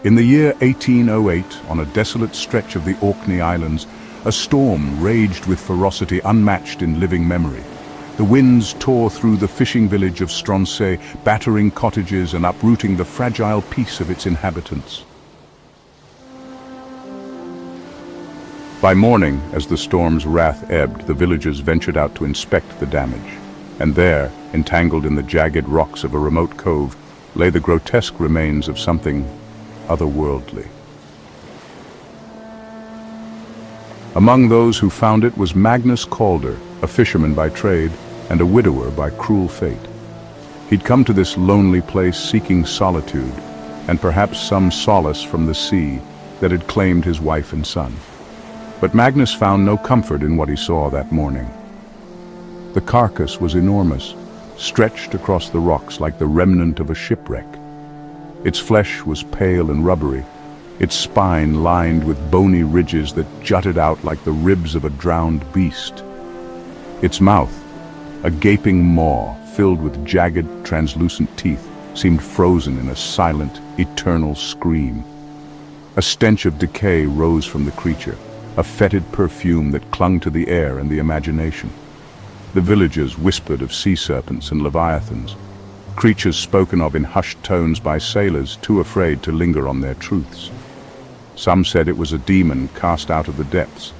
In the year 1808, on a desolate stretch of the Orkney Islands, a storm raged with ferocity unmatched in living memory. The winds tore through the fishing village of Stronsay, battering cottages and uprooting the fragile peace of its inhabitants. By morning, as the storm's wrath ebbed, the villagers ventured out to inspect the damage. And there, entangled in the jagged rocks of a remote cove, lay the grotesque remains of something otherworldly. Among those who found it was Magnus Calder, a fisherman by trade and a widower by cruel fate. He'd come to this lonely place seeking solitude and perhaps some solace from the sea that had claimed his wife and son. But Magnus found no comfort in what he saw that morning. The carcass was enormous, stretched across the rocks like the remnant of a shipwreck. Its flesh was pale and rubbery, its spine lined with bony ridges that jutted out like the ribs of a drowned beast. Its mouth, a gaping maw filled with jagged, translucent teeth, seemed frozen in a silent, eternal scream. A stench of decay rose from the creature, a fetid perfume that clung to the air and the imagination. The villagers whispered of sea serpents and leviathans, creatures spoken of in hushed tones by sailors too afraid to linger on their truths. Some said it was a demon cast out of the depths.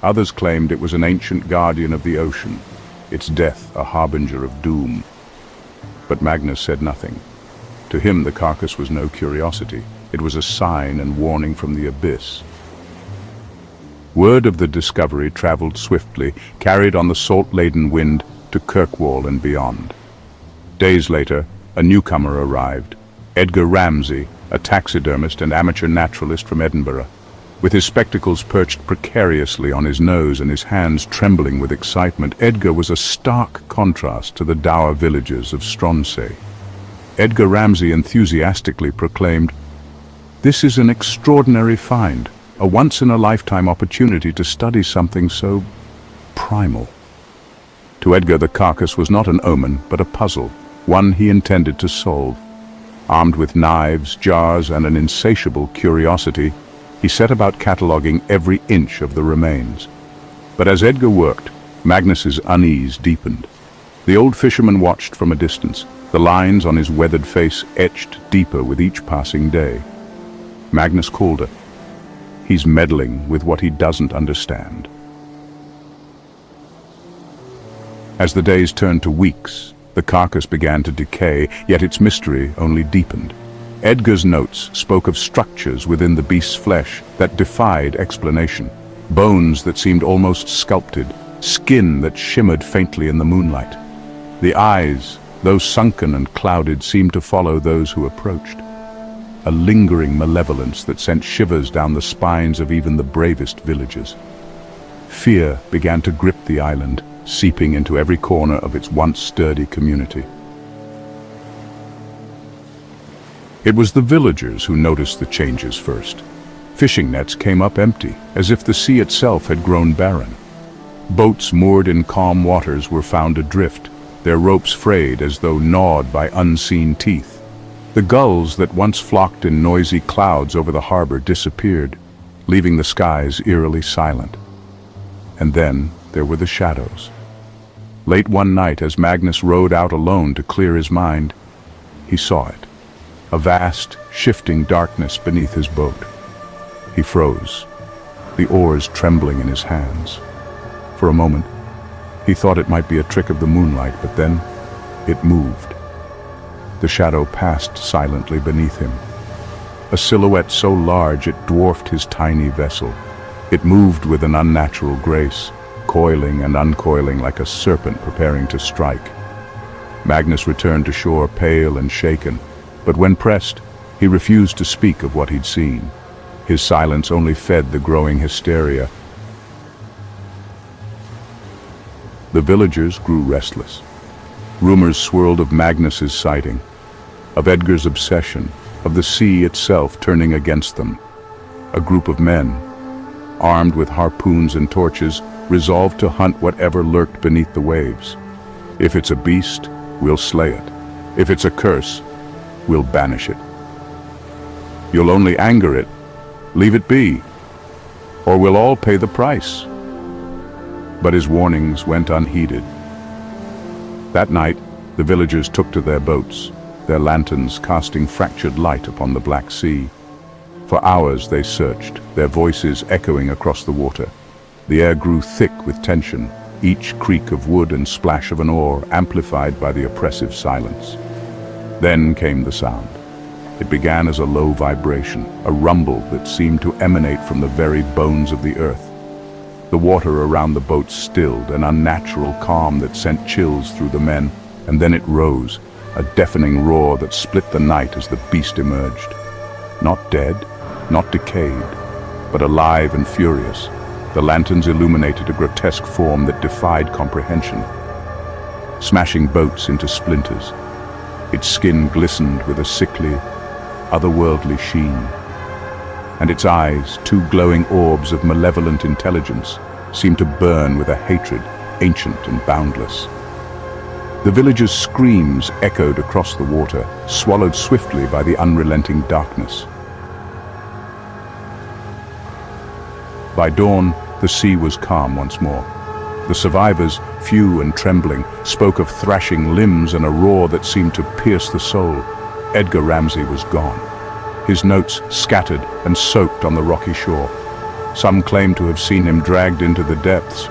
Others claimed it was an ancient guardian of the ocean, its death a harbinger of doom. But Magnus said nothing. To him the carcass was no curiosity. It was a sign and warning from the abyss. Word of the discovery traveled swiftly, carried on the salt-laden wind to Kirkwall and beyond. Days later, a newcomer arrived, Edgar Ramsay, a taxidermist and amateur naturalist from Edinburgh. With his spectacles perched precariously on his nose and his hands trembling with excitement, Edgar was a stark contrast to the dour villagers of Stronsay. Edgar Ramsay enthusiastically proclaimed, "This is an extraordinary find, a once-in-a-lifetime opportunity to study something so primal." To Edgar, the carcass was not an omen, but a puzzle, one he intended to solve. Armed with knives, jars, and an insatiable curiosity, he set about cataloguing every inch of the remains. But as Edgar worked, Magnus's unease deepened. The old fisherman watched from a distance, the lines on his weathered face etched deeper with each passing day. Magnus Calder. He's meddling with what he doesn't understand. As the days turned to weeks, the carcass began to decay, yet its mystery only deepened. Edgar's notes spoke of structures within the beast's flesh that defied explanation. Bones that seemed almost sculpted, skin that shimmered faintly in the moonlight. The eyes, though sunken and clouded, seemed to follow those who approached. A lingering malevolence that sent shivers down the spines of even the bravest villagers. Fear began to grip the island, seeping into every corner of its once sturdy community. It was the villagers who noticed the changes first. Fishing nets came up empty, as if the sea itself had grown barren. Boats moored in calm waters were found adrift, their ropes frayed as though gnawed by unseen teeth. The gulls that once flocked in noisy clouds over the harbor disappeared, leaving the skies eerily silent. And then there were the shadows. Late one night, as Magnus rowed out alone to clear his mind, he saw it. A vast, shifting darkness beneath his boat. He froze, the oars trembling in his hands. For a moment, he thought it might be a trick of the moonlight, but then it moved. The shadow passed silently beneath him. A silhouette so large it dwarfed his tiny vessel. It moved with an unnatural grace, coiling and uncoiling like a serpent preparing to strike. Magnus returned to shore pale and shaken, but when pressed, he refused to speak of what he'd seen. His silence only fed the growing hysteria. The villagers grew restless. Rumors swirled of Magnus's sighting, of Edgar's obsession, of the sea itself turning against them. A group of men, armed with harpoons and torches, resolved to hunt whatever lurked beneath the waves. If it's a beast, we'll slay it. If it's a curse, we'll banish it. You'll only anger it. Leave it be, or we'll all pay the price." But his warnings went unheeded. That night, the villagers took to their boats, their lanterns casting fractured light upon the Black Sea. For hours they searched, their voices echoing across the water. The air grew thick with tension, each creak of wood and splash of an oar amplified by the oppressive silence. Then came the sound. It began as a low vibration, a rumble that seemed to emanate from the very bones of the earth. The water around the boat stilled, an unnatural calm that sent chills through the men, and then it rose, a deafening roar that split the night as the beast emerged. Not dead, not decayed, but alive and furious. The lanterns illuminated a grotesque form that defied comprehension, smashing boats into splinters. Its skin glistened with a sickly, otherworldly sheen, and its eyes, two glowing orbs of malevolent intelligence, seemed to burn with a hatred ancient and boundless. The villagers' screams echoed across the water, swallowed swiftly by the unrelenting darkness. By dawn, the sea was calm once more. The survivors, few and trembling, spoke of thrashing limbs and a roar that seemed to pierce the soul. Edgar Ramsay was gone, his notes scattered and soaked on the rocky shore. Some claimed to have seen him dragged into the depths,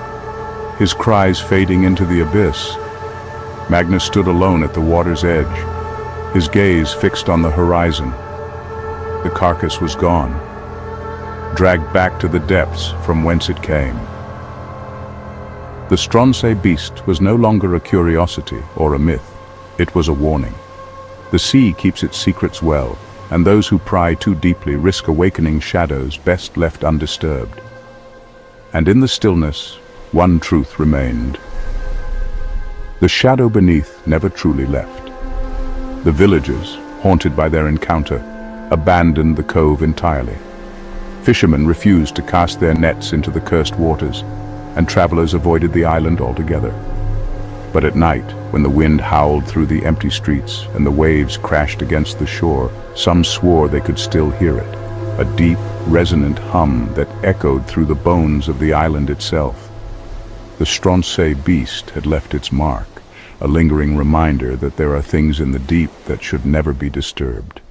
his cries fading into the abyss. Magnus stood alone at the water's edge, his gaze fixed on the horizon. The carcass was gone, dragged back to the depths from whence it came. The Stronsay beast was no longer a curiosity or a myth. It was a warning. The sea keeps its secrets well, and those who pry too deeply risk awakening shadows best left undisturbed. And in the stillness, one truth remained. The shadow beneath never truly left. The villagers, haunted by their encounter, abandoned the cove entirely. Fishermen refused to cast their nets into the cursed waters, and travelers avoided the island altogether. But at night, when the wind howled through the empty streets and the waves crashed against the shore, some swore they could still hear it, a deep, resonant hum that echoed through the bones of the island itself. The Stronsay beast had left its mark, a lingering reminder that there are things in the deep that should never be disturbed.